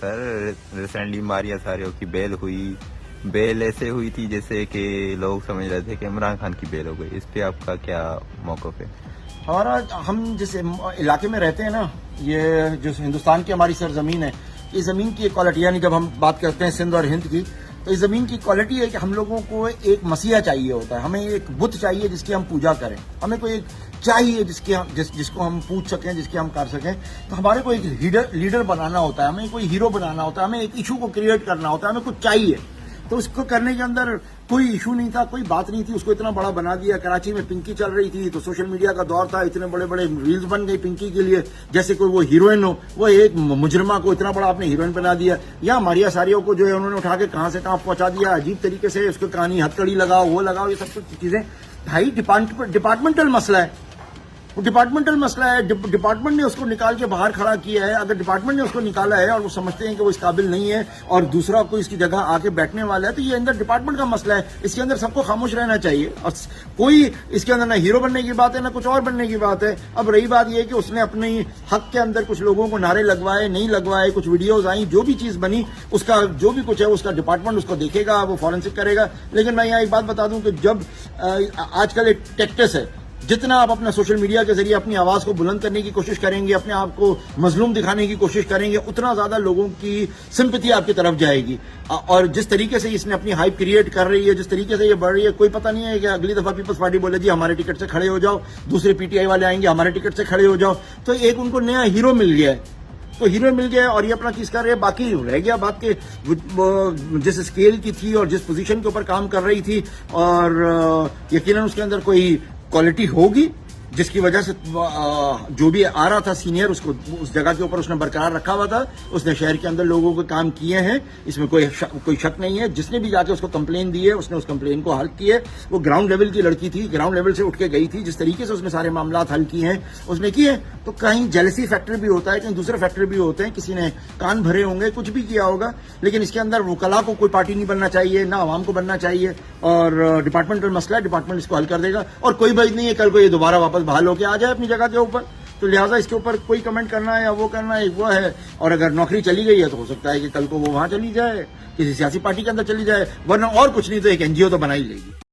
سر recently ماریا ساریو کی بیل ہوئی. بیل ایسے ہوئی تھی جیسے کہ لوگ سمجھ رہے تھے کہ عمران خان کی بیل ہو گئی. اس پہ آپ کا کیا موقف ہے؟ ہمارا ہم جس علاقے میں رہتے ہیں نا، یہ جو ہندوستان کی ہماری سرزمین ہے، اس زمین کی ایک کوالٹی، یعنی جب ہم بات کرتے ہیں سندھ اور ہند کی، تو اس زمین کی کوالٹی ہے کہ ہم لوگوں کو ایک مسیحا چاہیے ہوتا ہے. ہمیں ایک بت چاہیے جس کی ہم پوجا کریں. ہمیں کوئی ایک چاہیے جس کو ہم پوچھ سکیں، جس کی ہم کر سکیں. تو ہمارے کو ایک لیڈر بنانا ہوتا ہے، ہمیں کوئی ہیرو بنانا ہوتا ہے، ہمیں ایک ایشو کو کریٹ کرنا ہوتا ہے، ہمیں کچھ چاہیے. تو اس کو کرنے کے اندر کوئی ایشو نہیں تھا، کوئی بات نہیں تھی، اس کو اتنا بڑا بنا دیا. کراچی میں پنکی چل رہی تھی تو سوشل میڈیا کا دور تھا، اتنے بڑے بڑے ریلز بن گئی پنکی کے لیے جیسے کوئی وہ ہیروئن ہو. وہ ایک مجرمہ کو اتنا بڑا آپ نے ہیروئن بنا دیا. یا ماریا ساریو کو جو ہے انہوں نے اٹھا کے کہاں سے کہاں پہنچا دیا عجیب طریقے سے. اس کو کہانی ہتکڑی لگاؤ، وہ لگاؤ، یہ سب کچھ چیزیں بھائی ڈپارٹمنٹل مسئلہ ہے. وہ ڈپارٹمنٹل مسئلہ ہے. ڈپارٹمنٹ نے اس کو نکال کے باہر کھڑا کیا ہے. اگر ڈپارٹمنٹ نے اس کو نکالا ہے اور وہ سمجھتے ہیں کہ وہ اس قابل نہیں ہے اور دوسرا کوئی اس کی جگہ آ کے بیٹھنے والا ہے، تو یہ اندر ڈپارٹمنٹ کا مسئلہ ہے. اس کے اندر سب کو خاموش رہنا چاہیے. اور کوئی اس کے اندر نہ ہیرو بننے کی بات ہے نہ کچھ اور بننے کی بات ہے. اب رہی بات یہ کہ اس نے اپنے حق کے اندر کچھ لوگوں کو نعرے لگوائے، نہیں لگوائے، کچھ ویڈیوز آئیں، جو بھی چیز بنی اس کا جو بھی کچھ ہے اس کا ڈپارٹمنٹ اس کو دیکھے گا، وہ فورنسک کرے گا. لیکن میں یہاں ایک بات بتا دوں کہ جب آج کل ایک ٹیکٹس ہے، جتنا آپ اپنا سوشل میڈیا کے ذریعے اپنی آواز کو بلند کرنے کی کوشش کریں گے، اپنے آپ کو مظلوم دکھانے کی کوشش کریں گے، اتنا زیادہ لوگوں کی سمپتھی آپ کی طرف جائے گی. اور جس طریقے سے اس نے اپنی ہائپ کریٹ کر رہی ہے، جس طریقے سے یہ بڑھ رہی ہے، کوئی پتہ نہیں ہے کہ اگلی دفعہ پیپلز پارٹی بولے جی ہمارے ٹکٹ سے کھڑے ہو جاؤ، دوسرے پی ٹی آئی والے آئیں گے ہمارے ٹکٹ سے کھڑے ہو جاؤ. تو ایک ان کو نیا ہیرو مل گیا ہے. تو ہیرو مل گیا اور یہ اپنا چیز کر رہے ہیں. باقی رہ گیا بات کہ جس اسکیل کی تھی اور جس پوزیشن کے اوپر کام کر رہی تھی، اور یقیناً اس کے اندر کوئی کوالٹی ہوگی جس کی وجہ سے جو بھی آ رہا تھا سینئر اس کو اس جگہ کے اوپر اس نے برقرار رکھا ہوا تھا. اس نے شہر کے اندر لوگوں کو کام کیے ہیں، اس میں کوئی شک نہیں ہے. جس نے بھی جا کے اس کو کمپلین دی ہے اس نے اس کمپلین کو حل کی ہے. وہ گراؤنڈ لیول کی لڑکی تھی، گراؤنڈ لیول سے اٹھ کے گئی تھی. جس طریقے سے اس نے سارے معاملات حل کیے ہیں اس نے کیے. تو کہیں جیلسی فیکٹر بھی ہوتا ہے، کہیں دوسرے فیکٹر بھی ہوتے ہیں، کسی نے کان بھرے ہوں گے، کچھ بھی کیا ہوگا. لیکن اس کے اندر وکلا کو کوئی پارٹی نہیں بننا چاہیے، نہ عوام کو بننا چاہیے. اور ڈپارٹمنٹل مسئلہ ہے، ڈپارٹمنٹ اس کو حل کر دے گا. اور کوئی بات نہیں ہے کل کو یہ دوبارہ واپس بحال ہو کے آ جائے اپنی جگہ کے اوپر. تو لہٰذا اس کے اوپر کوئی کمنٹ کرنا ہے یا وہ کرنا ہے وہ ہے. اور اگر نوکری چلی گئی ہے تو ہو سکتا ہے کہ کل کو وہ وہاں چلی جائے، کسی سیاسی پارٹی کے اندر چلی جائے، ورنہ اور کچھ نہیں تو ایک NGO تو بنا ہی لے گی.